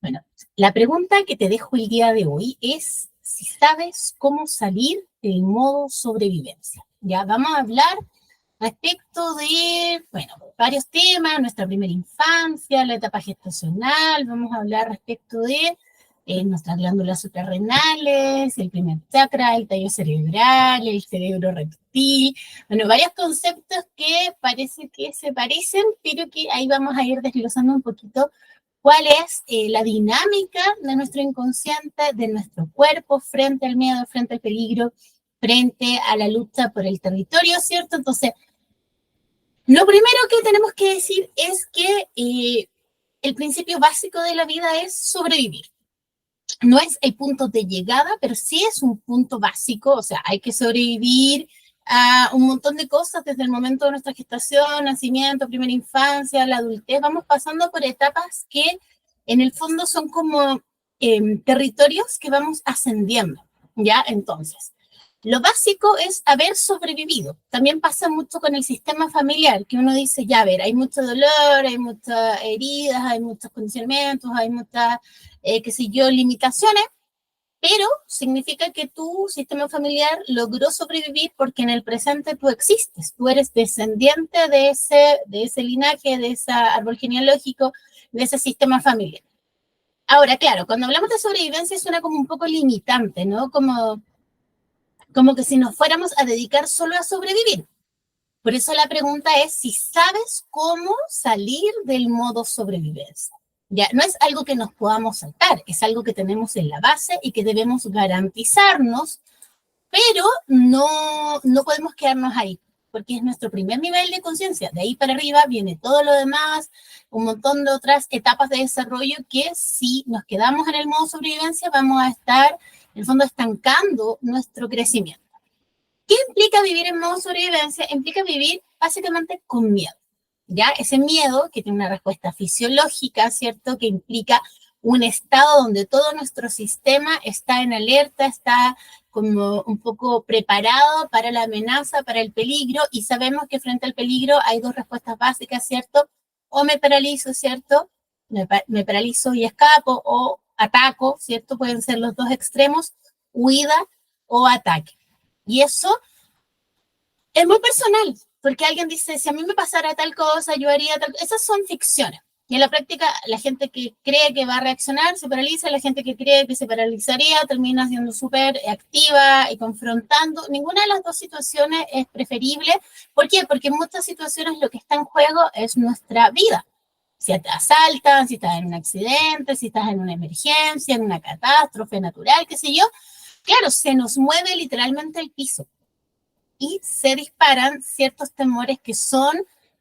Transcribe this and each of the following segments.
Bueno, la pregunta que te dejo el día de hoy es si sabes cómo salir del modo sobrevivencia. Ya vamos a hablar respecto de, bueno, varios temas, nuestra primera infancia, la etapa gestacional, vamos a hablar respecto de nuestras glándulas suprarrenales, el primer chakra, el tallo cerebral, el cerebro reptil, bueno, varios conceptos que parece que se parecen, pero que ahí vamos a ir desglosando un poquito cuál es la dinámica de nuestro inconsciente, de nuestro cuerpo frente al miedo, frente al peligro, frente a la lucha por el territorio, ¿cierto? Entonces, lo primero que tenemos que decir es que el principio básico de la vida es sobrevivir. No es el punto de llegada, pero sí es un punto básico, o sea, hay que sobrevivir a un montón de cosas desde el momento de nuestra gestación, nacimiento, primera infancia, la adultez, vamos pasando por etapas que en el fondo son como territorios que vamos ascendiendo, ¿ya? Entonces, lo básico es haber sobrevivido. También pasa mucho con el sistema familiar, que uno dice, ya, a ver, hay mucho dolor, hay muchas heridas, hay muchos condicionamientos, hay muchas, qué sé yo, limitaciones, pero significa que tu sistema familiar logró sobrevivir porque en el presente tú existes, tú eres descendiente de ese linaje, de ese árbol genealógico, de ese sistema familiar. Ahora, claro, cuando hablamos de sobrevivencia suena como un poco limitante, ¿no? Como que si nos fuéramos a dedicar solo a sobrevivir. Por eso la pregunta es si sabes cómo salir del modo sobrevivencia. Ya, no es algo que nos podamos saltar, es algo que tenemos en la base y que debemos garantizarnos, pero no podemos quedarnos ahí, porque es nuestro primer nivel de conciencia. De ahí para arriba viene todo lo demás, un montón de otras etapas de desarrollo que si nos quedamos en el modo sobrevivencia vamos a estar, en el fondo, estancando nuestro crecimiento. ¿Qué implica vivir en modo sobrevivencia? Implica vivir básicamente con miedo, ¿ya? Ese miedo que tiene una respuesta fisiológica, ¿cierto? Que implica un estado donde todo nuestro sistema está en alerta, está como un poco preparado para la amenaza, para el peligro, y sabemos que frente al peligro hay dos respuestas básicas, ¿cierto? O me paralizo, ¿cierto? Me paralizo y escapo, o ataco, ¿cierto? Pueden ser los dos extremos, huida o ataque. Y eso es muy personal, porque alguien dice, si a mí me pasara tal cosa, yo haría tal cosa. Esas son ficciones. Y en la práctica, la gente que cree que va a reaccionar se paraliza, la gente que cree que se paralizaría termina siendo súper activa y confrontando. Ninguna de las dos situaciones es preferible. ¿Por qué? Porque en muchas situaciones lo que está en juego es nuestra vida. Si te asaltan, si estás en un accidente, si estás en una emergencia, en una catástrofe natural, qué sé yo, claro, se nos mueve literalmente el piso y se disparan ciertos temores que son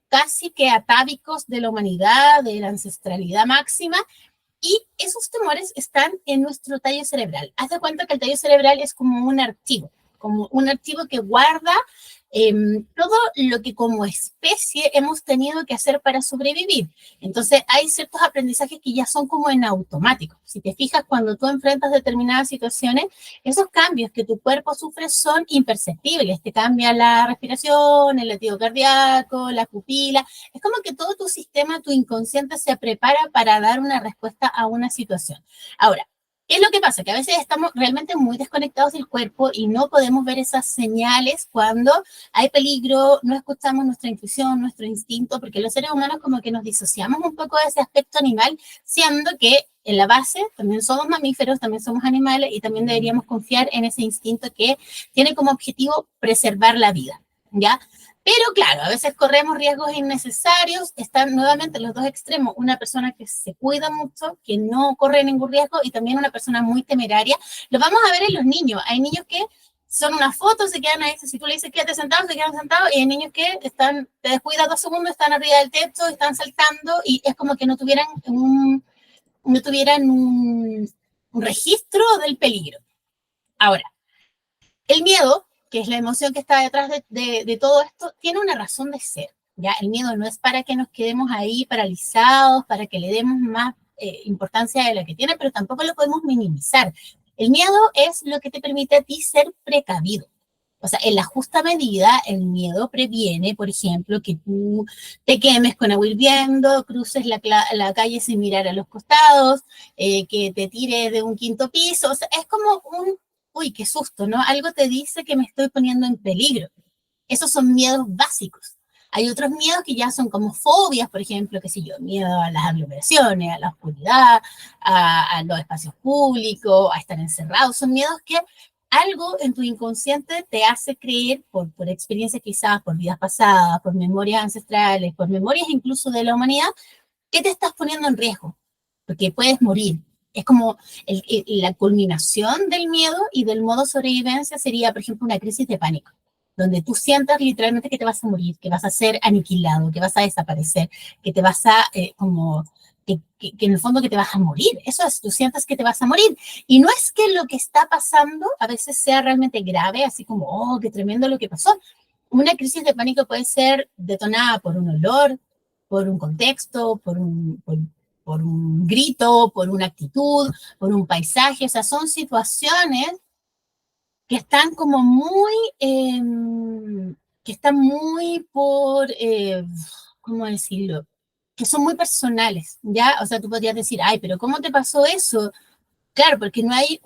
casi que atávicos de la humanidad, de la ancestralidad máxima, y esos temores están en nuestro tallo cerebral. Haz de cuenta que el tallo cerebral es como un archivo que guarda todo lo que como especie hemos tenido que hacer para sobrevivir. Entonces hay ciertos aprendizajes que ya son como en automático. Si te fijas, cuando tú enfrentas determinadas situaciones, esos cambios que tu cuerpo sufre son imperceptibles. Te cambia la respiración, el latido cardíaco, la pupila. Es como que todo tu sistema, tu inconsciente se prepara para dar una respuesta a una situación. Ahora, ¿qué es lo que pasa? Que a veces estamos realmente muy desconectados del cuerpo y no podemos ver esas señales cuando hay peligro, no escuchamos nuestra intuición, nuestro instinto, porque los seres humanos como que nos disociamos un poco de ese aspecto animal, siendo que en la base también somos mamíferos, también somos animales y también deberíamos confiar en ese instinto que tiene como objetivo preservar la vida, ¿ya? Pero claro, a veces corremos riesgos innecesarios, están nuevamente los dos extremos, una persona que se cuida mucho, que no corre ningún riesgo, y también una persona muy temeraria. Lo vamos a ver en los niños, hay niños que son unas fotos, se quedan ahí, si tú le dices quédate sentado, se quedan sentados, y hay niños que están, te descuidas 2 segundos, están arriba del techo, están saltando, y es como que no tuvieran un registro del peligro. Ahora, el miedo, que es la emoción que está detrás de todo esto, tiene una razón de ser. ¿Ya? El miedo no es para que nos quedemos ahí paralizados, para que le demos más importancia de la que tiene, pero tampoco lo podemos minimizar. El miedo es lo que te permite a ti ser precavido. O sea, en la justa medida, el miedo previene, por ejemplo, que tú te quemes con agua hirviendo, cruces la calle sin mirar a los costados, que te tires de un quinto piso. O sea, es como uy, qué susto, ¿no? Algo te dice que me estoy poniendo en peligro. Esos son miedos básicos. Hay otros miedos que ya son como fobias, por ejemplo, qué sé yo, miedo a las aglomeraciones, a la oscuridad, a los espacios públicos, a estar encerrados. Son miedos que algo en tu inconsciente te hace creer, por experiencias quizás, por vidas pasadas, por memorias ancestrales, por memorias incluso de la humanidad, que te estás poniendo en riesgo, porque puedes morir. Es como la culminación del miedo y del modo sobrevivencia sería, por ejemplo, una crisis de pánico, donde tú sientas literalmente que te vas a morir, que vas a ser aniquilado, que vas a desaparecer, que te vas a, que en el fondo que te vas a morir. Eso es, tú sientas que te vas a morir. Y no es que lo que está pasando a veces sea realmente grave, así como, oh, qué tremendo lo que pasó. Una crisis de pánico puede ser detonada por un olor, por un contexto, por un grito, por una actitud, por un paisaje. O sea, son situaciones que están como muy, que están muy ¿cómo decirlo? Que son muy personales, ¿ya? O sea, tú podrías decir, ay, pero ¿cómo te pasó eso? Claro, porque no hay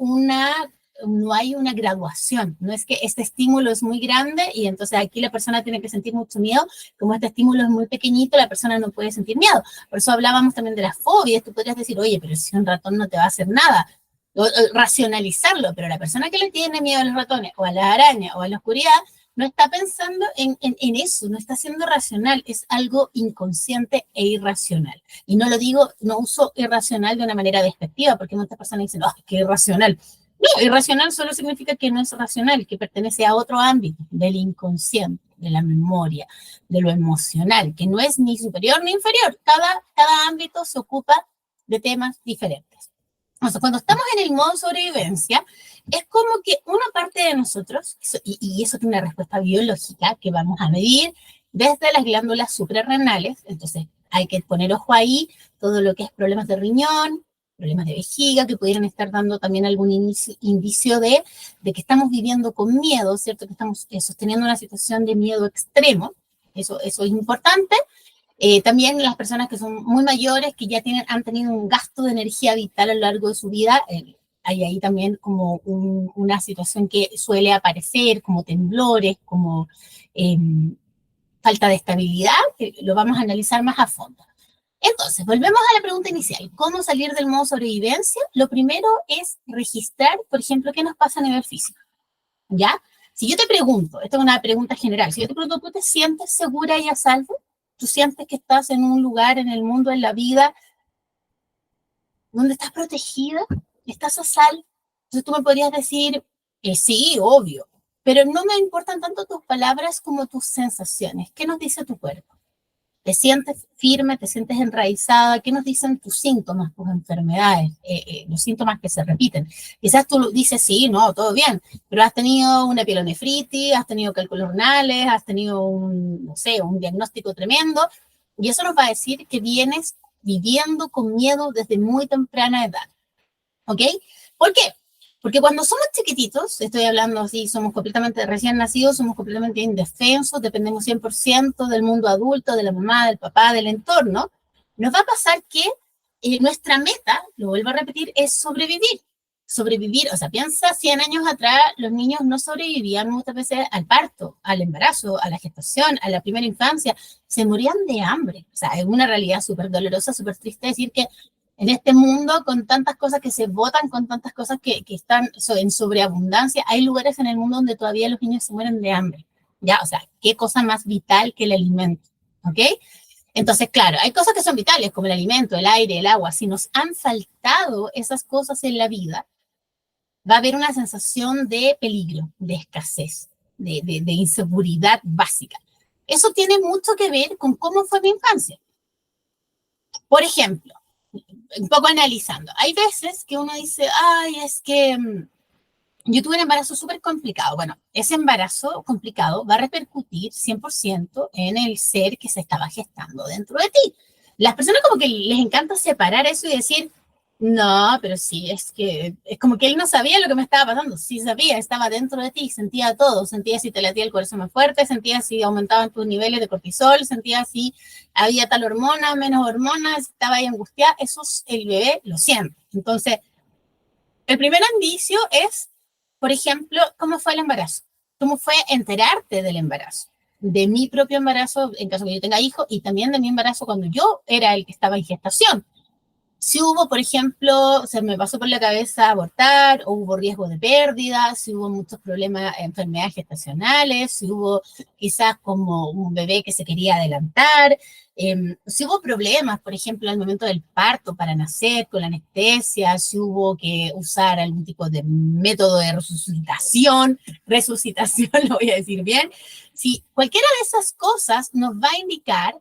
una graduación, no es que este estímulo es muy grande y entonces aquí la persona tiene que sentir mucho miedo, como este estímulo es muy pequeñito, la persona no puede sentir miedo. Por eso hablábamos también de las fobias, tú podrías decir, oye, pero si un ratón no te va a hacer nada, o racionalizarlo, pero la persona que le tiene miedo a los ratones o a las arañas o a la oscuridad, no está pensando en eso, no está siendo racional, es algo inconsciente e irracional. Y no lo digo, no uso irracional de una manera despectiva, porque muchas personas dicen, oh, qué irracional. No, irracional solo significa que no es racional, que pertenece a otro ámbito, del inconsciente, de la memoria, de lo emocional, que no es ni superior ni inferior. Cada ámbito se ocupa de temas diferentes. Entonces, cuando estamos en el modo sobrevivencia, es como que una parte de nosotros, y eso tiene una respuesta biológica que vamos a medir desde las glándulas suprarrenales, entonces hay que poner ojo ahí, todo lo que es problemas de riñón, problemas de vejiga, que pudieran estar dando también algún indicio de que estamos viviendo con miedo, ¿cierto? Que estamos sosteniendo una situación de miedo extremo, eso es importante. También las personas que son muy mayores, que ya han tenido un gasto de energía vital a lo largo de su vida, hay ahí también como una situación que suele aparecer, como temblores, como eh, falta de estabilidad, que lo vamos a analizar más a fondo. Entonces, volvemos a la pregunta inicial. ¿Cómo salir del modo sobrevivencia? Lo primero es registrar, por ejemplo, qué nos pasa a nivel físico. ¿Ya? Si yo te pregunto, esta es una pregunta general, si yo te pregunto, ¿tú te sientes segura y a salvo? ¿Tú sientes que estás en un lugar, en el mundo, en la vida, donde estás protegida? ¿Estás a salvo? Entonces tú me podrías decir, sí, obvio, pero no me importan tanto tus palabras como tus sensaciones. ¿Qué nos dice tu cuerpo? ¿Te sientes firme? ¿Te sientes enraizada? ¿Qué nos dicen tus síntomas, tus enfermedades, los síntomas que se repiten? Quizás tú dices, sí, no, todo bien, pero has tenido una pielonefritis, has tenido cálculos renales, has tenido no sé, un diagnóstico tremendo, y eso nos va a decir que vienes viviendo con miedo desde muy temprana edad, ¿ok? ¿Por qué? Porque cuando somos chiquititos, estoy hablando así, somos completamente recién nacidos, somos completamente indefensos, dependemos 100% del mundo adulto, de la mamá, del papá, del entorno, nos va a pasar que nuestra meta, lo vuelvo a repetir, es sobrevivir. Sobrevivir, o sea, piensa 100 años atrás, los niños no sobrevivían muchas veces al parto, al embarazo, a la gestación, a la primera infancia, se morían de hambre. O sea, es una realidad súper dolorosa, súper triste decir que en este mundo con tantas cosas que se botan, con tantas cosas que están en sobreabundancia, hay lugares en el mundo donde todavía los niños se mueren de hambre. Ya, o sea, qué cosa más vital que el alimento, ¿ok? Entonces, claro, hay cosas que son vitales, como el alimento, el aire, el agua. Si nos han faltado esas cosas en la vida, va a haber una sensación de peligro, de escasez, de inseguridad básica. Eso tiene mucho que ver con cómo fue mi infancia. Por ejemplo, un poco analizando. Hay veces que uno dice, ay, es que yo tuve un embarazo súper complicado. Bueno, ese embarazo complicado va a repercutir 100% en el ser que se estaba gestando dentro de ti. Las personas como que les encanta separar eso y decir, No, pero sí, es que es como que él no sabía lo que me estaba pasando. Sí sabía, estaba dentro de ti, sentía todo. Sentía si te latía el corazón más fuerte, sentía si aumentaban tus niveles de cortisol, sentía si había tal hormona, menos hormonas, estaba ahí angustiada. Eso es, el bebé lo siente. Entonces, el primer indicio es, por ejemplo, cómo fue el embarazo. Cómo fue enterarte del embarazo. De mi propio embarazo, en caso que yo tenga hijos, y también de mi embarazo cuando yo era el que estaba en gestación. Si hubo, por ejemplo, se me pasó por la cabeza abortar, o hubo riesgo de pérdida, si hubo muchos problemas, enfermedades gestacionales, si hubo quizás como un bebé que se quería adelantar, si hubo problemas, por ejemplo, al momento del parto para nacer con la anestesia, si hubo que usar algún tipo de método de resucitación, lo voy a decir bien, si cualquiera de esas cosas nos va a indicar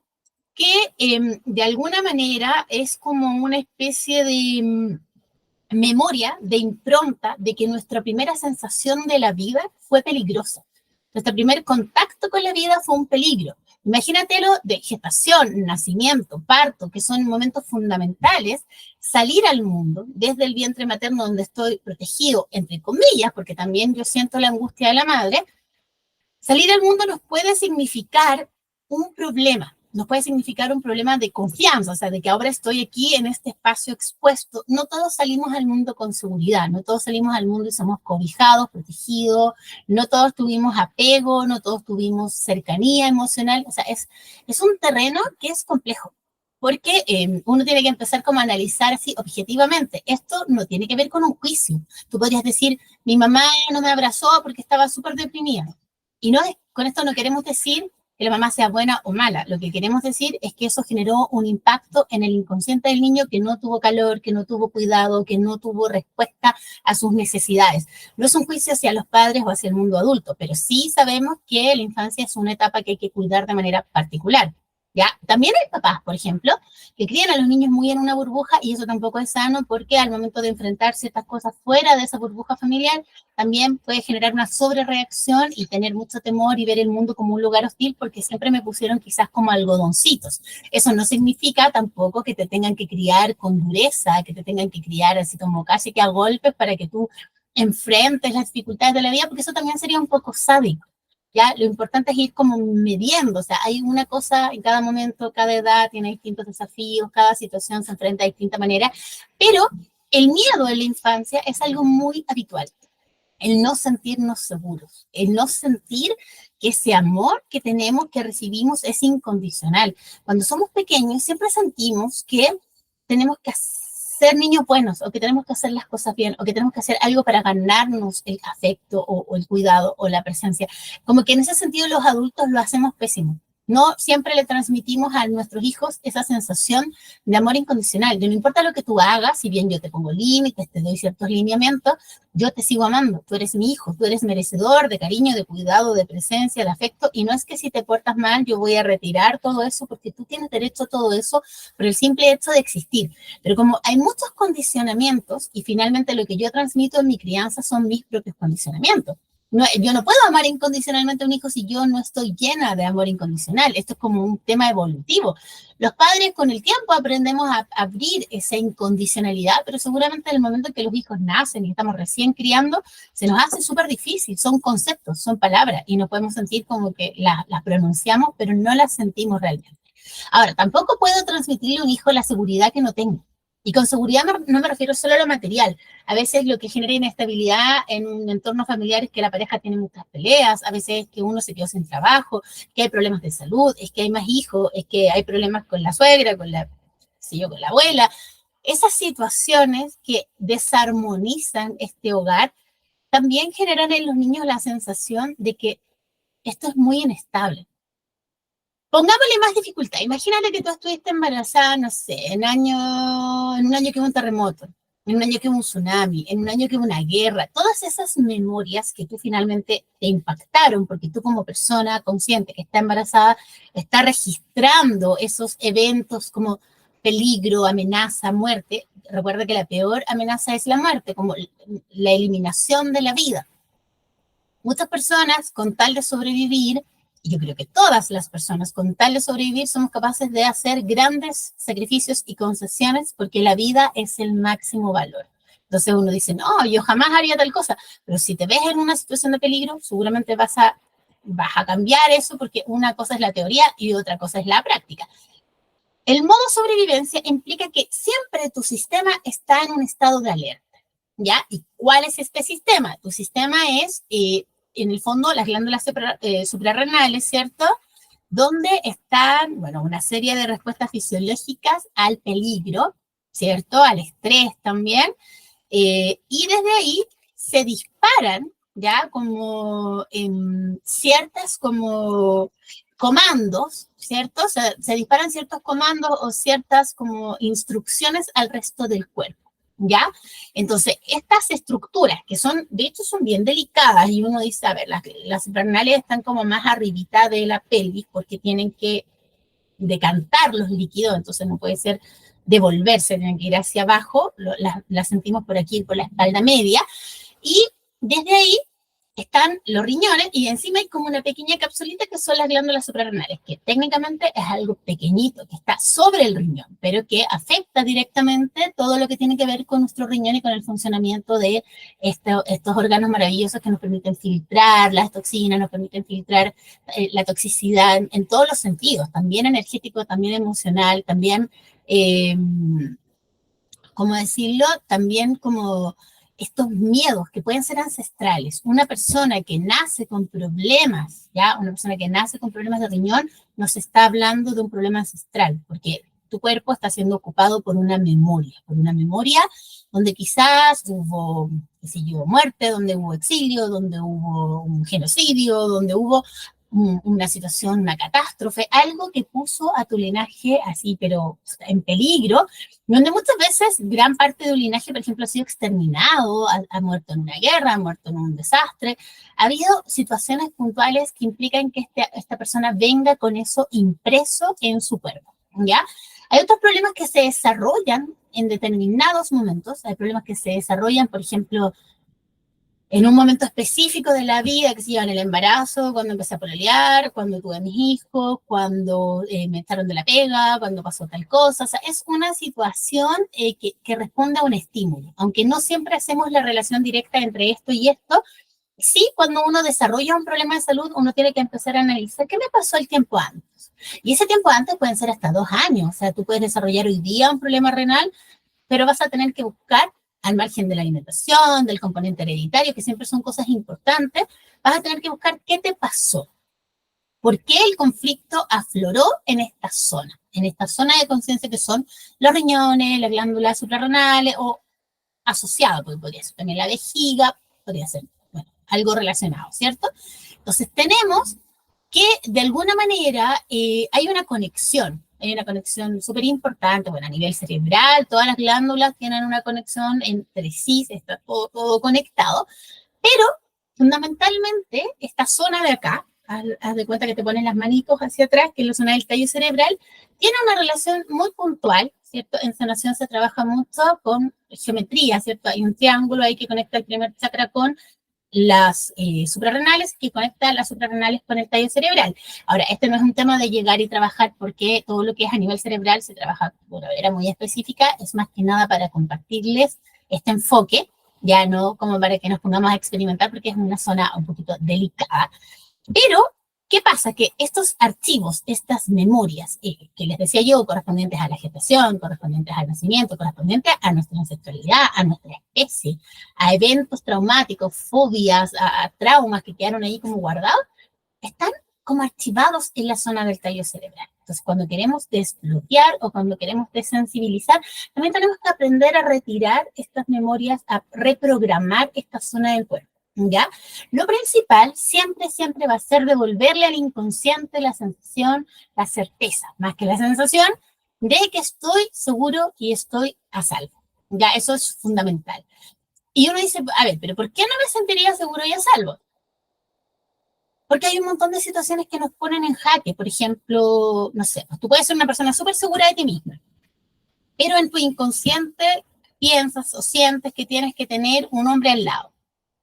que de alguna manera es como una especie de memoria, de impronta, de que nuestra primera sensación de la vida fue peligrosa. Nuestro primer contacto con la vida fue un peligro. Imagínatelo de gestación, nacimiento, parto, que son momentos fundamentales, salir al mundo desde el vientre materno donde estoy protegido, entre comillas, porque también yo siento la angustia de la madre. Salir al mundo nos puede significar un problema, nos puede significar un problema de confianza, o sea, de que ahora estoy aquí en este espacio expuesto. No todos salimos al mundo con seguridad, no todos salimos al mundo y somos cobijados, protegidos, no todos tuvimos apego, no todos tuvimos cercanía emocional, o sea, es un terreno que es complejo. Porque uno tiene que empezar como a analizar así objetivamente. Esto no tiene que ver con un juicio. Tú podrías decir, mi mamá no me abrazó porque estaba súper deprimida. Y no es, con esto no queremos decir que la mamá sea buena o mala. Lo que queremos decir es que eso generó un impacto en el inconsciente del niño que no tuvo calor, que no tuvo cuidado, que no tuvo respuesta a sus necesidades. No es un juicio hacia los padres o hacia el mundo adulto, pero sí sabemos que la infancia es una etapa que hay que cuidar de manera particular. ¿Ya? También hay papás, por ejemplo, que crían a los niños muy en una burbuja y eso tampoco es sano porque al momento de enfrentar ciertas cosas fuera de esa burbuja familiar, también puede generar una sobrereacción y tener mucho temor y ver el mundo como un lugar hostil porque siempre me pusieron quizás como algodoncitos. Eso no significa tampoco que te tengan que criar con dureza, que te tengan que criar así como casi que a golpes para que tú enfrentes las dificultades de la vida, porque eso también sería un poco sádico. Ya, lo importante es ir como midiendo, o sea, hay una cosa en cada momento, cada edad tiene distintos desafíos, cada situación se enfrenta de distinta manera, pero el miedo en la infancia es algo muy habitual, el no sentirnos seguros, el no sentir que ese amor que tenemos, que recibimos, es incondicional. Cuando somos pequeños siempre sentimos que tenemos que ser niños buenos, o que tenemos que hacer las cosas bien, o que tenemos que hacer algo para ganarnos el afecto o el cuidado o la presencia. Como que en ese sentido los adultos lo hacemos pésimo. No siempre le transmitimos a nuestros hijos esa sensación de amor incondicional, de no importa lo que tú hagas, si bien yo te pongo límites, te doy ciertos lineamientos, yo te sigo amando, tú eres mi hijo, tú eres merecedor de cariño, de cuidado, de presencia, de afecto, y no es que si te portas mal yo voy a retirar todo eso, porque tú tienes derecho a todo eso por el simple hecho de existir. Pero como hay muchos condicionamientos, y finalmente lo que yo transmito en mi crianza son mis propios condicionamientos. No, yo no puedo amar incondicionalmente a un hijo si yo no estoy llena de amor incondicional. Esto es como un tema evolutivo. Los padres con el tiempo aprendemos a abrir esa incondicionalidad, pero seguramente en el momento en que los hijos nacen y estamos recién criando, se nos hace súper difícil. Son conceptos, son palabras y nos podemos sentir como que las pronunciamos, pero no las sentimos realmente. Ahora, tampoco puedo transmitirle a un hijo la seguridad que no tengo. Y con seguridad no me refiero solo a lo material. A veces lo que genera inestabilidad en un entorno familiar es que la pareja tiene muchas peleas, a veces es que uno se quedó sin trabajo, que hay problemas de salud, es que hay más hijos, es que hay problemas con la suegra, con la, sí, yo, con la abuela. Esas situaciones que desarmonizan este hogar también generan en los niños la sensación de que esto es muy inestable. Pongámosle más dificultad. Imagínate que tú estuviste embarazada, no sé, en un año que hubo un terremoto, en un año que hubo un tsunami, en un año que hubo una guerra. Todas esas memorias que tú finalmente te impactaron, porque tú como persona consciente que está embarazada, está registrando esos eventos como peligro, amenaza, muerte. Recuerda que la peor amenaza es la muerte, como la eliminación de la vida. Muchas personas, con tal de sobrevivir, yo creo que todas las personas, con tal de sobrevivir, somos capaces de hacer grandes sacrificios y concesiones porque la vida es el máximo valor. Entonces uno dice, no, yo jamás haría tal cosa, pero si te ves en una situación de peligro, seguramente vas a cambiar eso porque una cosa es la teoría y otra cosa es la práctica. El modo sobrevivencia implica que siempre tu sistema está en un estado de alerta, ¿ya? ¿Y cuál es este sistema? Tu sistema es, en el fondo, las glándulas suprarrenales, ¿cierto? Donde están, bueno, una serie de respuestas fisiológicas al peligro, ¿cierto? Al estrés también. Y desde ahí se disparan, ¿ya? Como ciertas como comandos, ¿cierto? Se disparan ciertos comandos o ciertas como instrucciones al resto del cuerpo, ¿ya? Entonces, estas estructuras, que son, de hecho, son bien delicadas, y uno dice, a ver, las suprarrenales están como más arribita de la pelvis, porque tienen que decantar los líquidos, entonces no puede ser devolverse, tienen que ir hacia abajo, las sentimos por aquí, por la espalda media, y desde ahí están los riñones y encima hay como una pequeña capsulita que son las glándulas suprarrenales, que técnicamente es algo pequeñito, que está sobre el riñón, pero que afecta directamente todo lo que tiene que ver con nuestro riñón y con el funcionamiento de estos órganos maravillosos que nos permiten filtrar las toxinas, nos permiten filtrar la toxicidad en todos los sentidos, también energético, también emocional, también, ¿cómo decirlo? También como estos miedos que pueden ser ancestrales. Una persona que nace con problemas, ¿ya? Una persona que nace con problemas de riñón, nos está hablando de un problema ancestral, porque tu cuerpo está siendo ocupado por una memoria donde quizás hubo, qué sé yo, muerte, donde hubo exilio, donde hubo un genocidio, donde hubo una situación, una catástrofe, algo que puso a tu linaje así, pero en peligro, donde muchas veces gran parte de un linaje, por ejemplo, ha sido exterminado, ha muerto en una guerra, ha muerto en un desastre. Ha habido situaciones puntuales que implican que esta persona venga con eso impreso en su cuerpo, ¿ya? Hay otros problemas que se desarrollan en determinados momentos, hay problemas que se desarrollan, por ejemplo, en un momento específico de la vida, que se lleva en el embarazo, cuando empecé a pololear, cuando tuve a mis hijos, cuando me echaron de la pega, cuando pasó tal cosa. O sea, es una situación que responde a un estímulo. Aunque no siempre hacemos la relación directa entre esto y esto, sí, cuando uno desarrolla un problema de salud, uno tiene que empezar a analizar qué me pasó el tiempo antes. Y ese tiempo antes pueden ser hasta 2 años. O sea, tú puedes desarrollar hoy día un problema renal, pero vas a tener que buscar, al margen de la alimentación, del componente hereditario, que siempre son cosas importantes, vas a tener que buscar qué te pasó, por qué el conflicto afloró en esta zona de conciencia que son los riñones, las glándulas suprarrenales o asociado, porque podría ser también la vejiga, podría ser, bueno, algo relacionado, ¿cierto? Entonces tenemos que de alguna manera hay una conexión súper importante, bueno, a nivel cerebral, todas las glándulas tienen una conexión entre sí, está todo conectado, pero fundamentalmente esta zona de acá, haz de cuenta que te ponen las manitos hacia atrás, que es la zona del tallo cerebral, tiene una relación muy puntual, ¿cierto? En sanación se trabaja mucho con geometría, ¿cierto? Hay un triángulo ahí que conecta el primer chakra con las suprarrenales, que conecta las suprarrenales con el tallo cerebral. Ahora, este no es un tema de llegar y trabajar porque todo lo que es a nivel cerebral se trabaja de una manera muy específica, es más que nada para compartirles este enfoque, ya no como para que nos pongamos a experimentar porque es una zona un poquito delicada. Pero, ¿qué pasa? Que estos archivos, estas memorias que les decía yo, correspondientes a la gestación, correspondientes al nacimiento, correspondientes a nuestra ancestralidad, a nuestra especie, a eventos traumáticos, fobias, a traumas que quedaron ahí como guardados, están como archivados en la zona del tallo cerebral. Entonces, cuando queremos desbloquear o cuando queremos desensibilizar, también tenemos que aprender a retirar estas memorias, a reprogramar esta zona del cuerpo. ¿Ya? Lo principal siempre, siempre va a ser devolverle al inconsciente la sensación, la certeza, más que la sensación de que estoy seguro y estoy a salvo. Ya, eso es fundamental. Y uno dice, a ver, pero ¿por qué no me sentiría seguro y a salvo? Porque hay un montón de situaciones que nos ponen en jaque. Por ejemplo, no sé, tú puedes ser una persona súper segura de ti misma, pero en tu inconsciente piensas o sientes que tienes que tener un hombre al lado.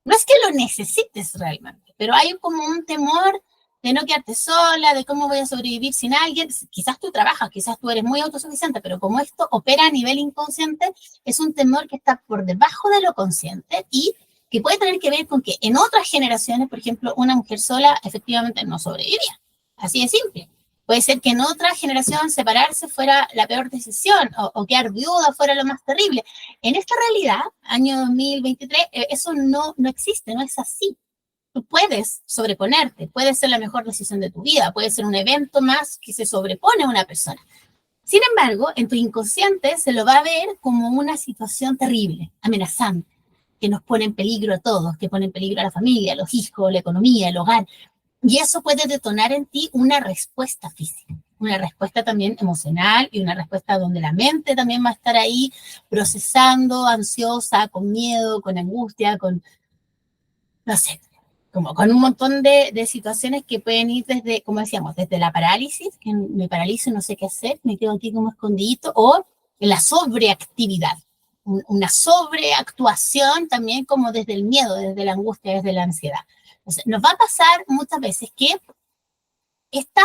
No es que lo necesites realmente, pero hay como un temor de no quedarte sola, de cómo voy a sobrevivir sin alguien. Quizás tú trabajas, quizás tú eres muy autosuficiente, pero como esto opera a nivel inconsciente, es un temor que está por debajo de lo consciente y que puede tener que ver con que en otras generaciones, por ejemplo, una mujer sola efectivamente no sobreviviría. Así de simple. Puede ser que en otra generación separarse fuera la peor decisión o quedar viuda fuera lo más terrible. En esta realidad, año 2023, eso no existe, no es así. Tú puedes sobreponerte, puede ser la mejor decisión de tu vida, puede ser un evento más que se sobrepone a una persona. Sin embargo, en tu inconsciente se lo va a ver como una situación terrible, amenazante, que nos pone en peligro a todos, que pone en peligro a la familia, a los hijos, la economía, el hogar. Y eso puede detonar en ti una respuesta física, una respuesta también emocional y una respuesta donde la mente también va a estar ahí procesando, ansiosa, con miedo, con angustia, con, no sé, como con un montón de situaciones que pueden ir desde, como decíamos, desde la parálisis, que me paralizo y no sé qué hacer, me quedo aquí como escondidito, o la sobreactividad, una sobreactuación también como desde el miedo, desde la angustia, desde la ansiedad. Entonces, nos va a pasar muchas veces que esta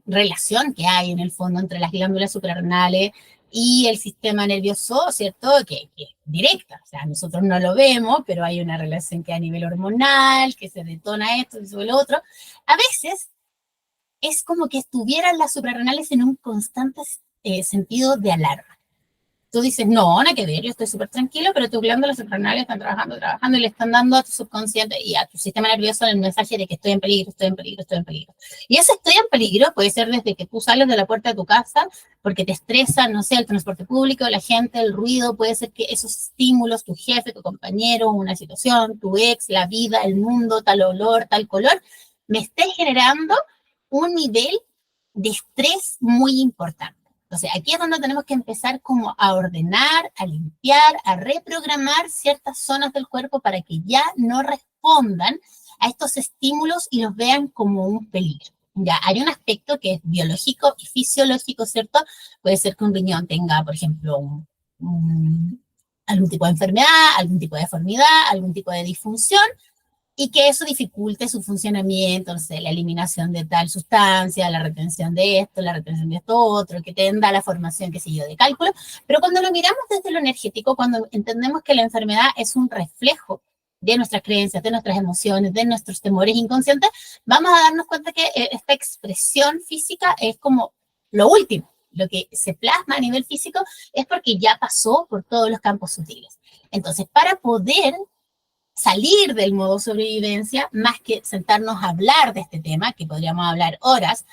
relación que hay en el fondo entre las glándulas suprarrenales y el sistema nervioso, ¿cierto? Que es directa, o sea, nosotros no lo vemos, pero hay una relación que a nivel hormonal, que se detona esto, y sobre lo otro. A veces es como que estuvieran las suprarrenales en un constante sentido de alarma. Tú dices, no, nada que ver, yo estoy súper tranquilo, pero tus glándulas suprarrenales están trabajando y le están dando a tu subconsciente y a tu sistema nervioso el mensaje de que estoy en peligro, estoy en peligro, estoy en peligro. Y ese estoy en peligro puede ser desde que tú sales de la puerta de tu casa porque te estresa, no sé, el transporte público, la gente, el ruido, puede ser que esos estímulos, tu jefe, tu compañero, una situación, tu ex, la vida, el mundo, tal olor, tal color, me esté generando un nivel de estrés muy importante. Entonces, aquí es donde tenemos que empezar como a ordenar, a limpiar, a reprogramar ciertas zonas del cuerpo para que ya no respondan a estos estímulos y los vean como un peligro. Ya, hay un aspecto que es biológico y fisiológico, ¿cierto? Puede ser que un riñón tenga, por ejemplo, algún tipo de enfermedad, algún tipo de deformidad, algún tipo de disfunción, y que eso dificulte su funcionamiento, no sé, la eliminación de tal sustancia, la retención de esto otro, que tenga la formación, qué sé yo, de cálculo. Pero cuando lo miramos desde lo energético, cuando entendemos que la enfermedad es un reflejo de nuestras creencias, de nuestras emociones, de nuestros temores inconscientes, vamos a darnos cuenta que esta expresión física es como lo último. Lo que se plasma a nivel físico es porque ya pasó por todos los campos sutiles. Entonces, para poder salir del modo sobrevivencia, más que sentarnos a hablar de este tema, que podríamos hablar horas,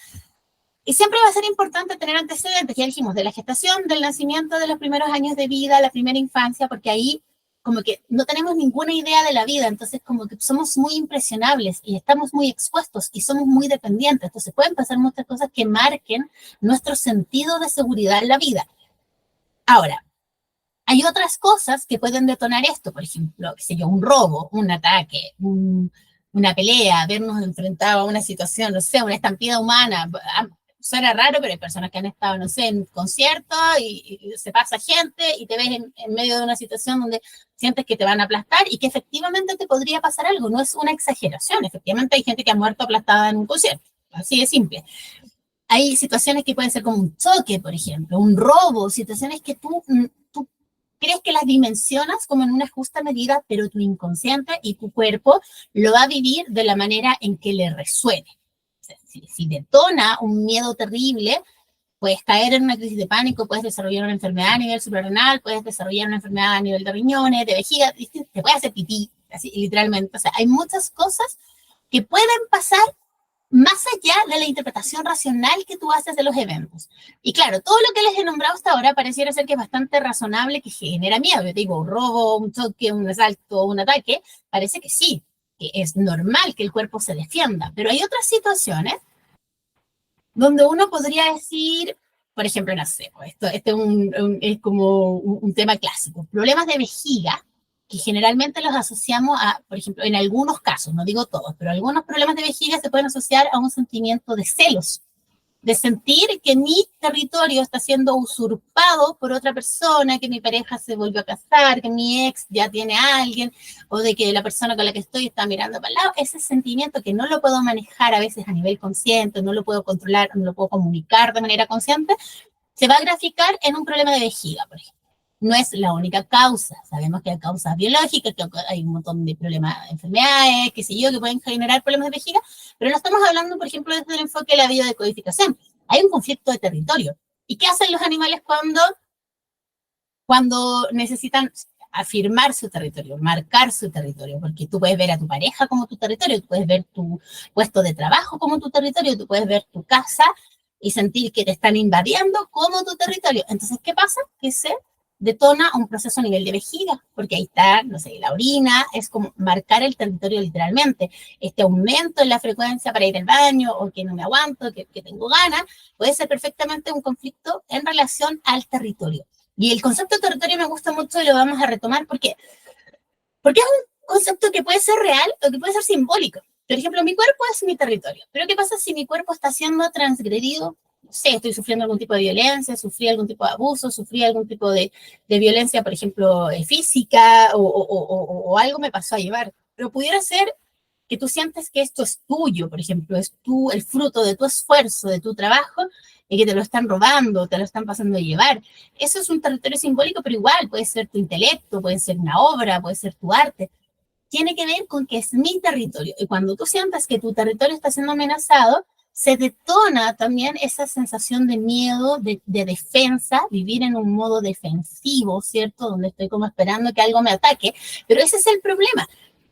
y siempre va a ser importante tener antecedentes, ya dijimos, de la gestación, del nacimiento, de los primeros años de vida, la primera infancia, porque ahí como que no tenemos ninguna idea de la vida, entonces como que somos muy impresionables y estamos muy expuestos y somos muy dependientes, entonces pueden pasar muchas cosas que marquen nuestro sentido de seguridad en la vida. Ahora, hay otras cosas que pueden detonar esto, por ejemplo, qué sé yo, un robo, un ataque, una pelea, vernos enfrentados a una situación, no sé, una estampida humana. Suena raro, pero hay personas que han estado, no sé, en conciertos y se pasa gente y te ves en medio de una situación donde sientes que te van a aplastar y que efectivamente te podría pasar algo. No es una exageración, efectivamente hay gente que ha muerto aplastada en un concierto, así de simple. Hay situaciones que pueden ser como un choque, por ejemplo, un robo, situaciones que tú crees que las dimensionas como en una justa medida, pero tu inconsciente y tu cuerpo lo va a vivir de la manera en que le resuene. O sea, si detona un miedo terrible, puedes caer en una crisis de pánico, puedes desarrollar una enfermedad a nivel suprarrenal, puedes desarrollar una enfermedad a nivel de riñones, de vejiga, te puede hacer pipí, así, literalmente. O sea, hay muchas cosas que pueden pasar más allá de la interpretación racional que tú haces de los eventos. Y claro, todo lo que les he nombrado hasta ahora pareciera ser que es bastante razonable, que genera miedo. Yo te digo, un robo, un choque, un asalto, un ataque, parece que sí, que es normal que el cuerpo se defienda, pero hay otras situaciones donde uno podría decir, por ejemplo, no sé, pues es como un tema clásico, problemas de vejiga, que generalmente los asociamos a, por ejemplo, en algunos casos, no digo todos, pero algunos problemas de vejiga se pueden asociar a un sentimiento de celos. de sentir que mi territorio está siendo usurpado por otra persona, que mi pareja se volvió a casar, que mi ex ya tiene a alguien, o de que la persona con la que estoy está mirando para el lado, ese sentimiento que no lo puedo manejar a veces a nivel consciente, no lo puedo controlar, no lo puedo comunicar de manera consciente, se va a graficar en un problema de vejiga, por ejemplo. No es la única causa, sabemos que hay causas biológicas, que hay un montón de problemas, enfermedades, qué sé yo, que pueden generar problemas de vejiga, pero no estamos hablando, por ejemplo, desde el enfoque de la biodecodificación. Hay un conflicto de territorio. ¿Y qué hacen los animales cuando necesitan afirmar su territorio, marcar su territorio? Porque tú puedes ver a tu pareja como tu territorio, tú puedes ver tu puesto de trabajo como tu territorio, tú puedes ver tu casa y sentir que te están invadiendo como tu territorio. Entonces, ¿qué pasa? Que se detona un proceso a nivel de vejiga, porque ahí está, no sé, la orina, es como marcar el territorio literalmente. Este aumento en la frecuencia para ir al baño, o que no me aguanto, que tengo ganas, puede ser perfectamente un conflicto en relación al territorio. Y el concepto de territorio me gusta mucho y lo vamos a retomar porque es un concepto que puede ser real o que puede ser simbólico. Por ejemplo, mi cuerpo es mi territorio, pero ¿qué pasa si mi cuerpo está siendo transgredido? No sé, estoy sufriendo algún tipo de violencia, sufrí algún tipo de abuso, sufrí algún tipo de violencia, por ejemplo, física, o algo me pasó a llevar. Pero pudiera ser que tú sientes que esto es tuyo, por ejemplo, es tú, el fruto de tu esfuerzo, de tu trabajo, y que te lo están robando, te lo están pasando a llevar. Eso es un territorio simbólico, pero igual puede ser tu intelecto, puede ser una obra, puede ser tu arte. Tiene que ver con que es mi territorio. Y cuando tú sientas que tu territorio está siendo amenazado, se detona también esa sensación de miedo, de defensa, vivir en un modo defensivo, ¿cierto? Donde estoy como esperando que algo me ataque. Pero ese es el problema.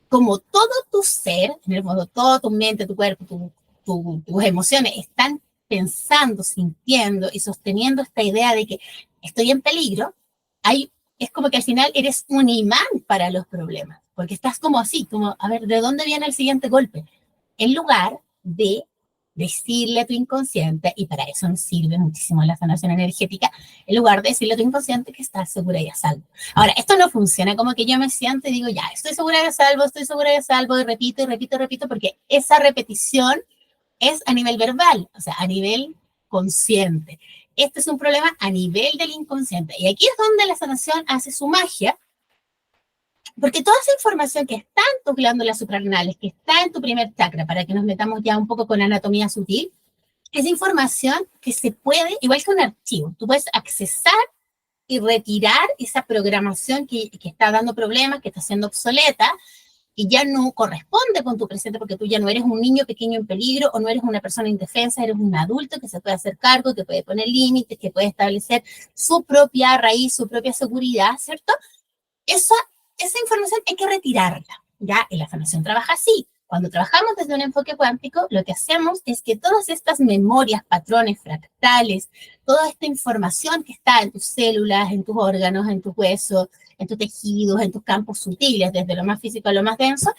Como todo tu ser, en el fondo, toda tu mente, tu cuerpo, tus emociones están pensando, sintiendo y sosteniendo esta idea de que estoy en peligro, es como que al final eres un imán para los problemas, porque estás como así, como, a ver, ¿de dónde viene el siguiente golpe? En lugar de decirle a tu inconsciente, y para eso nos sirve muchísimo la sanación energética, en lugar de decirle a tu inconsciente que estás segura y a salvo. Ahora, esto no funciona como que yo me siento y digo, ya, estoy segura y a salvo, estoy segura y a salvo, y repito, y repito, y repito, porque esa repetición es a nivel verbal, o sea, a nivel consciente. Este es un problema a nivel del inconsciente. Y aquí es donde la sanación hace su magia, porque toda esa información que está en tus glándulas suprarrenales, que está en tu primer chakra, para que nos metamos ya un poco con anatomía sutil, es información que se puede, igual que un archivo, tú puedes accesar y retirar esa programación que está dando problemas, que está siendo obsoleta, y ya no corresponde con tu presente porque tú ya no eres un niño pequeño en peligro o no eres una persona indefensa, eres un adulto que se puede hacer cargo, que puede poner límites, que puede establecer su propia raíz, su propia seguridad, ¿cierto? Esa información hay que retirarla, ¿ya? Y la sanación trabaja así. Cuando trabajamos desde un enfoque cuántico, lo que hacemos es que todas estas memorias, patrones, fractales, toda esta información que está en tus células, en tus órganos, en tus huesos, en tus tejidos, en tus campos sutiles, desde lo más físico a lo más denso,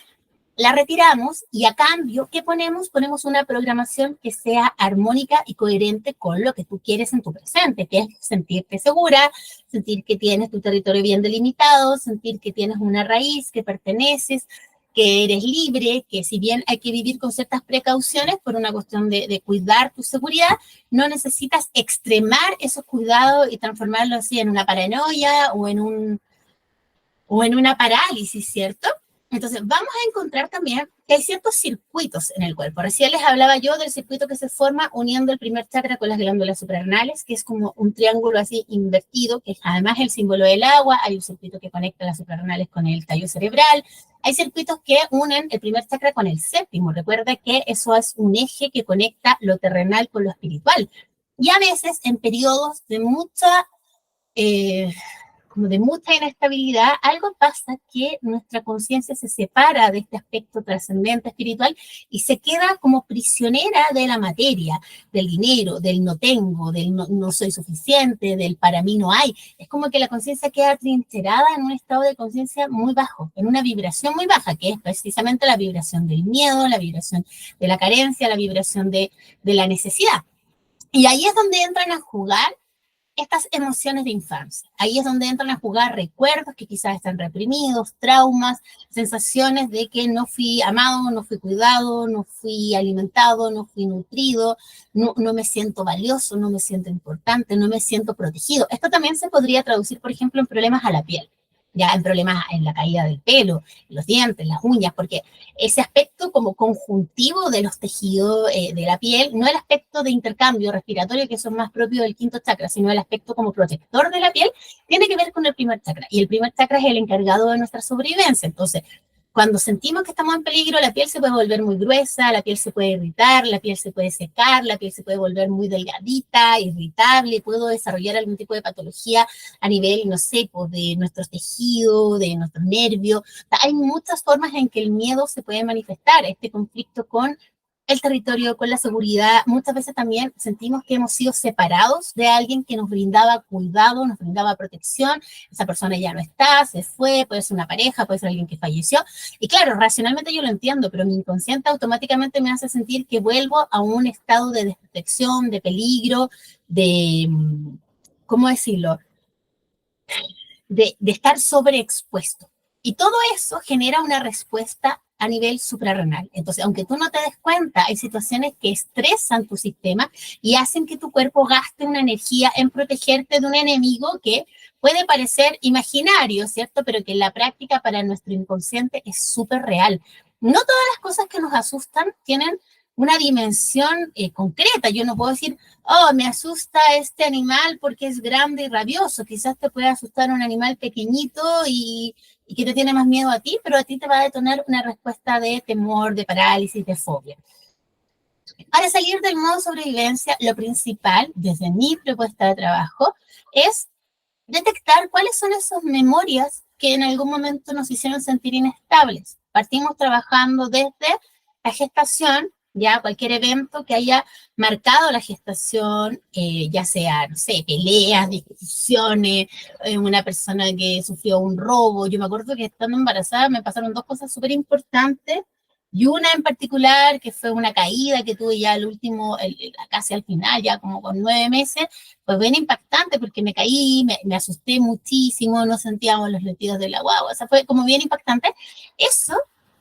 la retiramos y a cambio, ¿qué ponemos? Ponemos una programación que sea armónica y coherente con lo que tú quieres en tu presente, que es sentirte segura, sentir que tienes tu territorio bien delimitado, sentir que tienes una raíz, que perteneces, que eres libre, que si bien hay que vivir con ciertas precauciones por una cuestión de cuidar tu seguridad, no necesitas extremar esos cuidados y transformarlo así en una paranoia o en una parálisis, ¿cierto? Entonces, vamos a encontrar también que hay ciertos circuitos en el cuerpo. Recién les hablaba yo del circuito que se forma uniendo el primer chakra con las glándulas suprarrenales, que es como un triángulo así invertido, que es además el símbolo del agua. Hay un circuito que conecta las suprarrenales con el tallo cerebral. Hay circuitos que unen el primer chakra con el séptimo. Recuerda que eso es un eje que conecta lo terrenal con lo espiritual. Y a veces, en periodos de eh, como de mucha inestabilidad, algo pasa que nuestra conciencia se separa de este aspecto trascendente espiritual y se queda como prisionera de la materia, del dinero, del no tengo, del no soy suficiente, del para mí no hay. Es como que la conciencia queda trincherada en un estado de conciencia muy bajo, en una vibración muy baja, que es precisamente la vibración del miedo, la vibración de la carencia, la vibración de la necesidad. Y ahí es donde entran a jugar estas emociones de infancia. Ahí es donde entran a jugar recuerdos que quizás están reprimidos, traumas, sensaciones de que no fui amado, no fui cuidado, no fui alimentado, no fui nutrido, no me siento valioso, no me siento importante, no me siento protegido. Esto también se podría traducir, por ejemplo, en problemas a la piel, ya en problemas en la caída del pelo, los dientes, las uñas, porque ese aspecto como conjuntivo de los tejidos de la piel, no el aspecto de intercambio respiratorio, que son más propios del quinto chakra, sino el aspecto como protector de la piel, tiene que ver con el primer chakra. Y el primer chakra es el encargado de nuestra sobrevivencia. Entonces, cuando sentimos que estamos en peligro, la piel se puede volver muy gruesa, la piel se puede irritar, la piel se puede secar, la piel se puede volver muy delgadita, irritable, puedo desarrollar algún tipo de patología a nivel, no sé, pues de nuestros tejidos, de nuestros nervios. Hay muchas formas en que el miedo se puede manifestar, este conflicto con el territorio, con la seguridad. Muchas veces también sentimos que hemos sido separados de alguien que nos brindaba cuidado, nos brindaba protección. Esa persona ya no está, se fue, puede ser una pareja, puede ser alguien que falleció. Y claro, racionalmente yo lo entiendo, pero mi inconsciente automáticamente me hace sentir que vuelvo a un estado de desprotección, de peligro, de, ¿cómo decirlo? De estar sobreexpuesto. Y todo eso genera una respuesta a nivel suprarrenal. Entonces, aunque tú no te des cuenta, hay situaciones que estresan tu sistema y hacen que tu cuerpo gaste una energía en protegerte de un enemigo que puede parecer imaginario, ¿cierto? Pero que en la práctica para nuestro inconsciente es súper real. No todas las cosas que nos asustan tienen una dimensión concreta. Yo no puedo decir, oh, me asusta este animal porque es grande y rabioso. Quizás te puede asustar un animal pequeñito y que te tiene más miedo a ti, pero a ti te va a detonar una respuesta de temor, de parálisis, de fobia. Para salir del modo sobrevivencia, lo principal, desde mi propuesta de trabajo, es detectar cuáles son esas memorias que en algún momento nos hicieron sentir inestables. Partimos trabajando desde la gestación, ya cualquier evento que haya marcado la gestación, ya sea, no sé, peleas, discusiones, una persona que sufrió un robo. Yo me acuerdo que estando embarazada me pasaron dos cosas súper importantes, y una en particular que fue una caída que tuve ya casi al final, ya como con 9 meses, pues bien impactante porque me caí, me asusté muchísimo, no sentíamos los latidos de la guagua, o sea, fue como bien impactante. Eso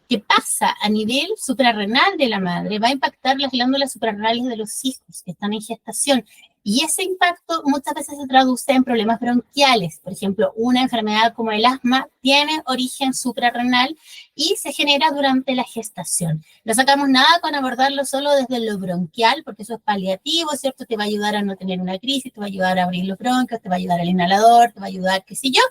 que pasa a nivel suprarrenal de la madre va a impactar las glándulas suprarrenales de los hijos que están en gestación. Y ese impacto muchas veces se traduce en problemas bronquiales. Por ejemplo, una enfermedad como el asma tiene origen suprarrenal y se genera durante la gestación. No sacamos nada con abordarlo solo desde lo bronquial, porque eso es paliativo, ¿cierto? Te va a ayudar a no tener una crisis, te va a ayudar a abrir los bronquios, te va a ayudar al inhalador, te va a ayudar, qué sé yo.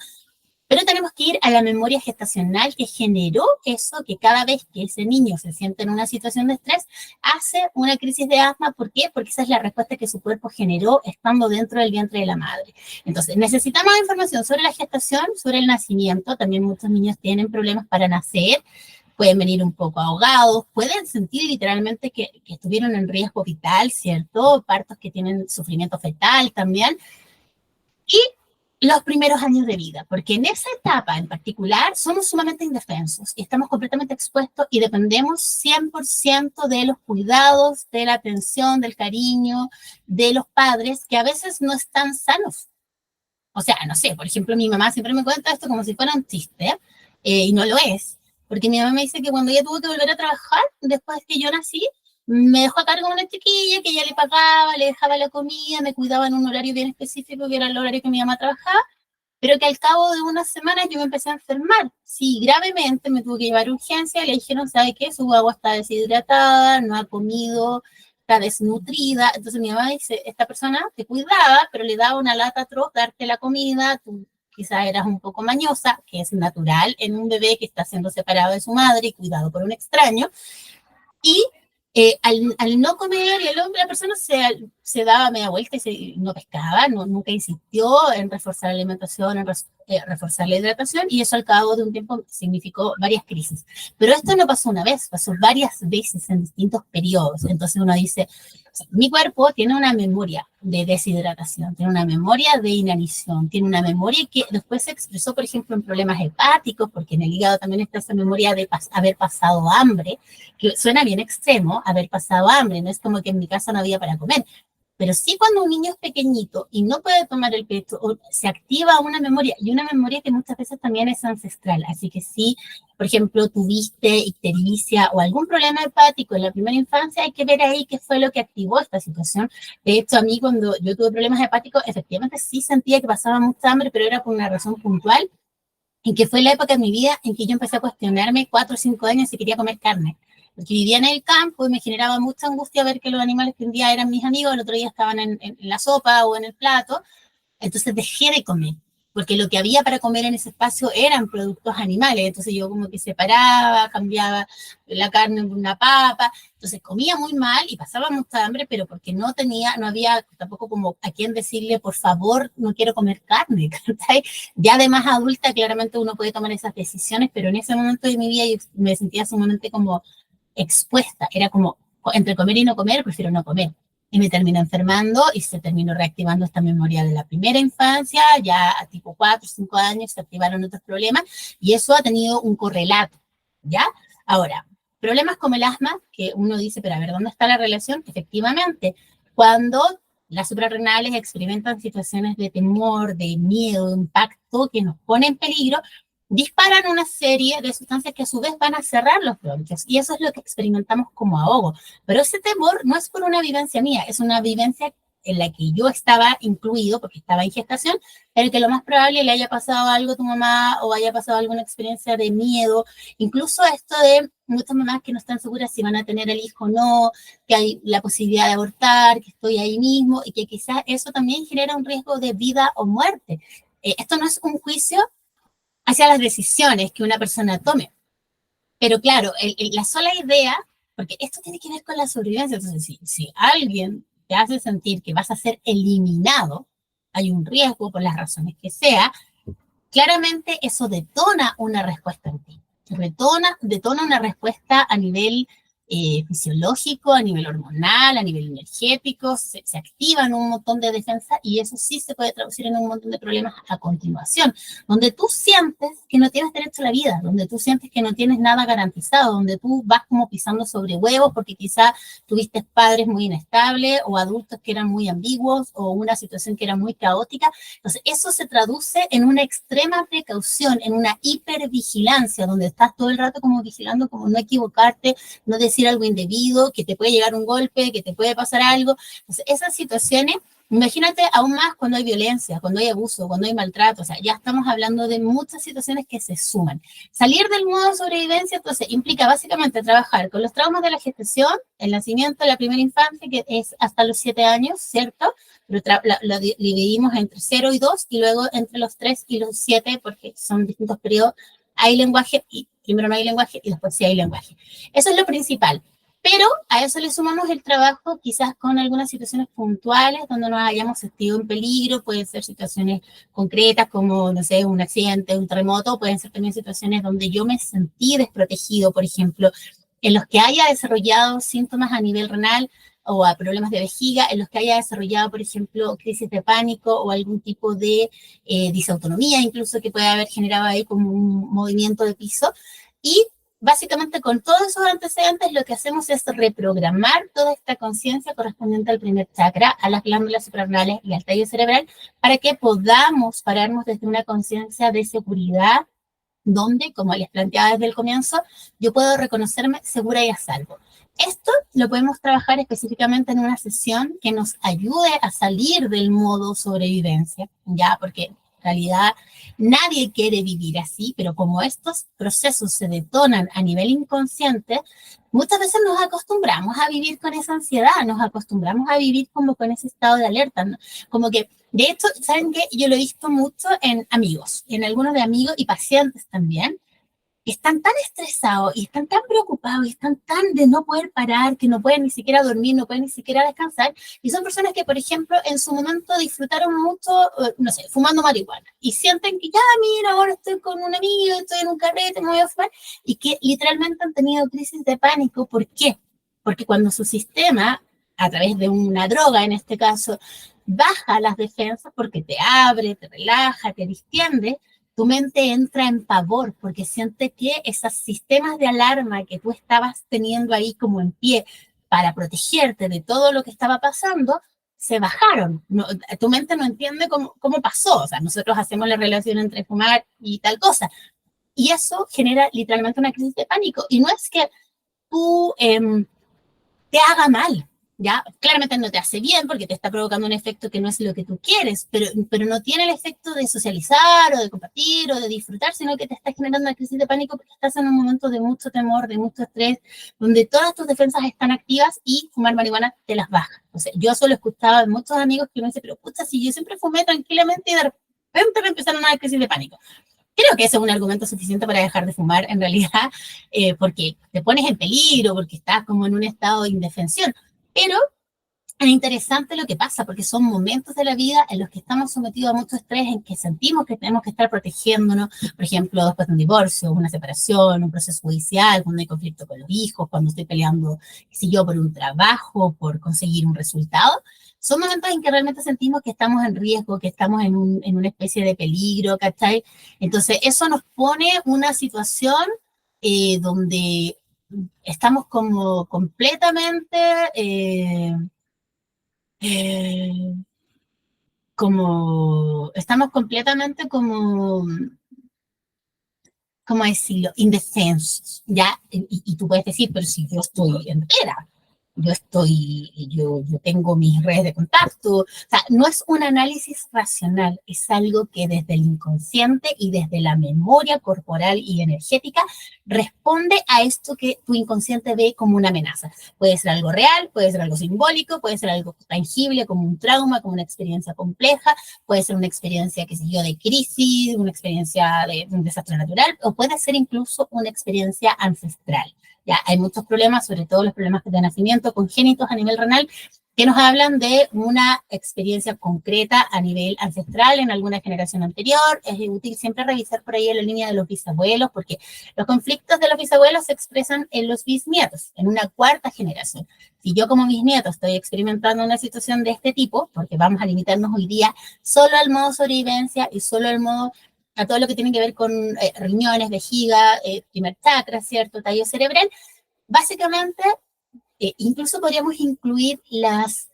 Pero tenemos que ir a la memoria gestacional que generó eso, que cada vez que ese niño se siente en una situación de estrés, hace una crisis de asma. ¿Por qué? Porque esa es la respuesta que su cuerpo generó estando dentro del vientre de la madre. Entonces, necesitamos información sobre la gestación, sobre el nacimiento. También muchos niños tienen problemas para nacer, pueden venir un poco ahogados, pueden sentir literalmente que estuvieron en riesgo vital, ¿cierto? Partos que tienen sufrimiento fetal también. Y los primeros años de vida, porque en esa etapa en particular somos sumamente indefensos y estamos completamente expuestos y dependemos 100% de los cuidados, de la atención, del cariño de los padres que a veces no están sanos. O sea, no sé, por ejemplo, mi mamá siempre me cuenta esto como si fuera un chiste, y no lo es, porque mi mamá me dice que cuando ella tuvo que volver a trabajar, después que yo nací, me dejó a cargo de una chiquilla que ella le pagaba, le dejaba la comida, me cuidaba en un horario bien específico, que era el horario que mi mamá trabajaba, pero que al cabo de unas semanas yo me empecé a enfermar. Sí, gravemente, me tuve que llevar a urgencia, le dijeron, ¿sabe qué? Su agua está deshidratada, no ha comido, está desnutrida. Entonces mi mamá dice, esta persona te cuidaba, pero le daba una lata atroz darte la comida, tú quizás eras un poco mañosa, que es natural en un bebé que está siendo separado de su madre y cuidado por un extraño, y al no comer, y el hombre, la persona se daba media vuelta y no pescaba, nunca insistió en reforzar la alimentación, en reforzar la hidratación, y eso al cabo de un tiempo significó varias crisis. Pero esto no pasó una vez, pasó varias veces en distintos periodos. Entonces uno dice, o sea, mi cuerpo tiene una memoria de deshidratación, tiene una memoria de inanición, tiene una memoria que después se expresó, por ejemplo, en problemas hepáticos, porque en el hígado también está esa memoria de haber pasado hambre, que suena bien extremo, haber pasado hambre, no es como que en mi casa no había para comer, Pero sí cuando un niño es pequeñito y no puede tomar el pecho, o se activa una memoria, y una memoria que muchas veces también es ancestral. Así que si, por ejemplo, tuviste ictericia o algún problema hepático en la primera infancia, hay que ver ahí qué fue lo que activó esta situación. De hecho, a mí cuando yo tuve problemas hepáticos, efectivamente sí sentía que pasaba mucha hambre, pero era por una razón puntual, en que fue la época de mi vida en que yo empecé a cuestionarme 4 o 5 años si quería comer carne. Porque vivía en el campo y me generaba mucha angustia ver que los animales que un día eran mis amigos, el otro día estaban en la sopa o en el plato. Entonces dejé de comer, porque lo que había para comer en ese espacio eran productos animales. Entonces yo como que separaba, cambiaba la carne por una papa. Entonces comía muy mal y pasaba mucha hambre, pero porque no había tampoco como a quién decirle, por favor, no quiero comer carne. Ya de más adulta, claramente uno puede tomar esas decisiones, pero en ese momento de mi vida yo me sentía sumamente como expuesta. Era como, entre comer y no comer, prefiero no comer. Y me terminó enfermando y se terminó reactivando esta memoria de la primera infancia, ya a tipo 4 o 5 años se activaron otros problemas y eso ha tenido un correlato, ¿ya? Ahora, problemas como el asma, que uno dice, pero a ver, ¿dónde está la relación? Efectivamente, cuando las suprarrenales experimentan situaciones de temor, de miedo, de impacto que nos pone en peligro, disparan una serie de sustancias que a su vez van a cerrar los bronquios. Y eso es lo que experimentamos como ahogo. Pero ese temor no es por una vivencia mía, es una vivencia en la que yo estaba incluido, porque estaba en gestación, pero que lo más probable le haya pasado algo a tu mamá o haya pasado alguna experiencia de miedo. Incluso esto de muchas mamás que no están seguras si van a tener el hijo o no, que hay la posibilidad de abortar, que estoy ahí mismo, y que quizás eso también genera un riesgo de vida o muerte. Esto no es un juicio hacia las decisiones que una persona tome. Pero claro, la sola idea, porque esto tiene que ver con la sobrevivencia, entonces si alguien te hace sentir que vas a ser eliminado, hay un riesgo por las razones que sea, claramente eso detona una respuesta en ti. Detona una respuesta a nivel fisiológico, a nivel hormonal, a nivel energético, se activan un montón de defensas y eso sí se puede traducir en un montón de problemas a continuación, donde tú sientes que no tienes derecho a la vida, donde tú sientes que no tienes nada garantizado, donde tú vas como pisando sobre huevos porque quizá tuviste padres muy inestables o adultos que eran muy ambiguos o una situación que era muy caótica. Entonces, eso se traduce en una extrema precaución, en una hipervigilancia, donde estás todo el rato como vigilando, como no equivocarte, no decir algo indebido, que te puede llegar un golpe, que te puede pasar algo. Entonces, esas situaciones, imagínate aún más cuando hay violencia, cuando hay abuso, cuando hay maltrato, o sea, ya estamos hablando de muchas situaciones que se suman. Salir del modo de sobrevivencia, entonces, implica básicamente trabajar con los traumas de la gestación, el nacimiento, la primera infancia, que es hasta los 7 años, ¿cierto? Lo dividimos entre 0 y 2 y luego entre los 3 y los 7 porque son distintos periodos. Hay lenguaje y primero no hay lenguaje y después sí hay lenguaje. Eso es lo principal. Pero a eso le sumamos el trabajo quizás con algunas situaciones puntuales donde nos hayamos sentido en peligro, pueden ser situaciones concretas como, no sé, un accidente, un terremoto, pueden ser también situaciones donde yo me sentí desprotegido, por ejemplo, en los que haya desarrollado síntomas a nivel renal o a problemas de vejiga, en los que haya desarrollado, por ejemplo, crisis de pánico o algún tipo de disautonomía, incluso que puede haber generado ahí como un movimiento de piso. Y básicamente con todos esos antecedentes lo que hacemos es reprogramar toda esta conciencia correspondiente al primer chakra, a las glándulas suprarrenales y al tallo cerebral, para que podamos pararnos desde una conciencia de seguridad, donde, como les planteaba desde el comienzo, yo puedo reconocerme segura y a salvo. Esto lo podemos trabajar específicamente en una sesión que nos ayude a salir del modo sobrevivencia, ya, porque en realidad nadie quiere vivir así, pero como estos procesos se detonan a nivel inconsciente, muchas veces nos acostumbramos a vivir con esa ansiedad, nos acostumbramos a vivir como con ese estado de alerta, ¿no? Como que, de hecho, ¿saben qué? Yo lo he visto mucho en amigos, en algunos de amigos y pacientes también, están tan estresados y están tan preocupados y están tan de no poder parar, que no pueden ni siquiera dormir, no pueden ni siquiera descansar. Y son personas que, por ejemplo, en su momento disfrutaron mucho, no sé, fumando marihuana. Y sienten que ya, mira, ahora estoy con un amigo, estoy en un carrete, me voy a fumar. Y que literalmente han tenido crisis de pánico. ¿Por qué? Porque cuando su sistema, a través de una droga en este caso, baja las defensas porque te abre, te relaja, te distiende, tu mente entra en pavor porque siente que esos sistemas de alarma que tú estabas teniendo ahí como en pie para protegerte de todo lo que estaba pasando, se bajaron. No, tu mente no entiende cómo pasó. O sea, nosotros hacemos la relación entre fumar y tal cosa. Y eso genera literalmente una crisis de pánico. Y no es que tú te haga mal, ¿ya? Claramente no te hace bien porque te está provocando un efecto que no es lo que tú quieres, pero no tiene el efecto de socializar o de compartir o de disfrutar, sino que te está generando una crisis de pánico porque estás en un momento de mucho temor, de mucho estrés, donde todas tus defensas están activas y fumar marihuana te las baja. O sea, yo solo escuchaba de muchos amigos que me dicen, pero pucha, si yo siempre fumé tranquilamente y de repente me empezaron a dar crisis de pánico. Creo que ese es un argumento suficiente para dejar de fumar, en realidad, porque te pones en peligro, porque estás como en un estado de indefensión. Pero es interesante lo que pasa, porque son momentos de la vida en los que estamos sometidos a mucho estrés, en que sentimos que tenemos que estar protegiéndonos, por ejemplo, después de un divorcio, una separación, un proceso judicial, cuando hay conflicto con los hijos, cuando estoy peleando, qué sé yo, por un trabajo, por conseguir un resultado. Son momentos en que realmente sentimos que estamos en riesgo, que estamos en una especie de peligro, ¿cachai? Entonces, eso nos pone una situación donde estamos como completamente... eh, como, estamos completamente como decirlo, indefensos, ¿ya? Y tú puedes decir, pero si yo estoy entera, yo tengo mis redes de contacto, o sea, no es un análisis racional, es algo que desde el inconsciente y desde la memoria corporal y energética responde a esto que tu inconsciente ve como una amenaza. Puede ser algo real, puede ser algo simbólico, puede ser algo tangible como un trauma, como una experiencia compleja, puede ser una experiencia, qué sé yo, de crisis, una experiencia de un desastre natural, o puede ser incluso una experiencia ancestral. Ya hay muchos problemas, sobre todo los problemas de nacimiento congénitos a nivel renal, que nos hablan de una experiencia concreta a nivel ancestral en alguna generación anterior. Es útil siempre revisar por ahí en la línea de los bisabuelos, porque los conflictos de los bisabuelos se expresan en los bisnietos, en una cuarta generación. Si yo como bisnieto estoy experimentando una situación de este tipo, porque vamos a limitarnos hoy día solo al modo sobrevivencia y solo al modo a todo lo que tiene que ver con riñones, vejiga, primer chakra, ¿cierto? Tallo cerebral. Básicamente, incluso podríamos incluir las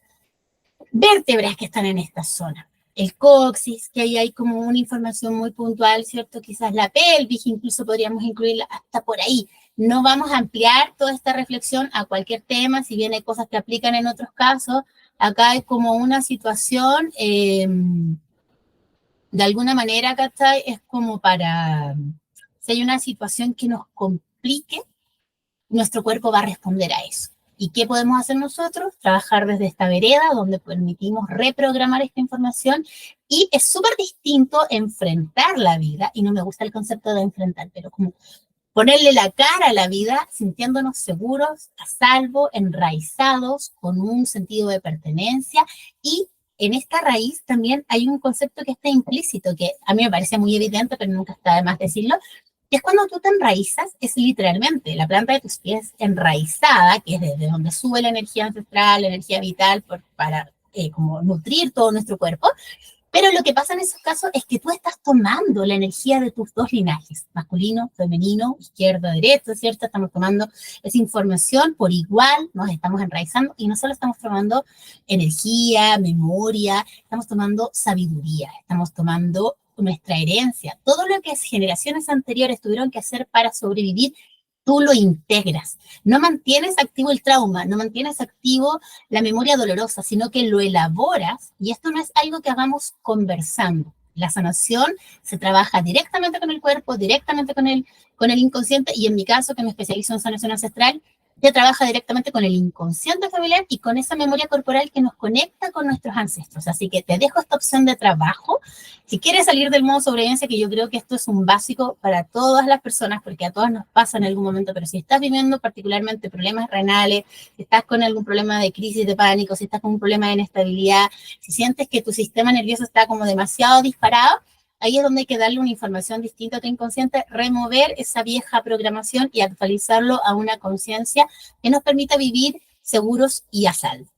vértebras que están en esta zona. El coxis, que ahí hay como una información muy puntual, ¿cierto? Quizás la pelvis, incluso podríamos incluirla hasta por ahí. No vamos a ampliar toda esta reflexión a cualquier tema, si bien hay cosas que aplican en otros casos. Acá es como una situación... de alguna manera, ¿cachai? Es como para, si hay una situación que nos complique, nuestro cuerpo va a responder a eso. ¿Y qué podemos hacer nosotros? Trabajar desde esta vereda donde permitimos reprogramar esta información y es súper distinto enfrentar la vida, y no me gusta el concepto de enfrentar, pero como ponerle la cara a la vida sintiéndonos seguros, a salvo, enraizados, con un sentido de pertenencia y en esta raíz también hay un concepto que está implícito, que a mí me parece muy evidente, pero nunca está de más decirlo, que es cuando tú te enraizas, es literalmente la planta de tus pies enraizada, que es desde donde sube la energía ancestral, la energía vital para como nutrir todo nuestro cuerpo, pero lo que pasa en esos casos es que tú estás tomando la energía de tus dos linajes, masculino, femenino, izquierda, derecha, ¿cierto? Estamos tomando esa información por igual, nos estamos enraizando y no solo estamos tomando energía, memoria, estamos tomando sabiduría, estamos tomando nuestra herencia, todo lo que generaciones anteriores tuvieron que hacer para sobrevivir, tú lo integras. No mantienes activo el trauma, no mantienes activo la memoria dolorosa, sino que lo elaboras y esto no es algo que hagamos conversando. La sanación se trabaja directamente con el cuerpo, directamente con el inconsciente y en mi caso, que me especializo en sanación ancestral, se trabaja directamente con el inconsciente familiar y con esa memoria corporal que nos conecta con nuestros ancestros. Así que te dejo esta opción de trabajo. Si quieres salir del modo sobrevivencia, que yo creo que esto es un básico para todas las personas, porque a todas nos pasa en algún momento, pero si estás viviendo particularmente problemas renales, si estás con algún problema de crisis de pánico, si estás con un problema de inestabilidad, si sientes que tu sistema nervioso está como demasiado disparado, ahí es donde hay que darle una información distinta a tu inconsciente, remover esa vieja programación y actualizarlo a una conciencia que nos permita vivir seguros y a salvo.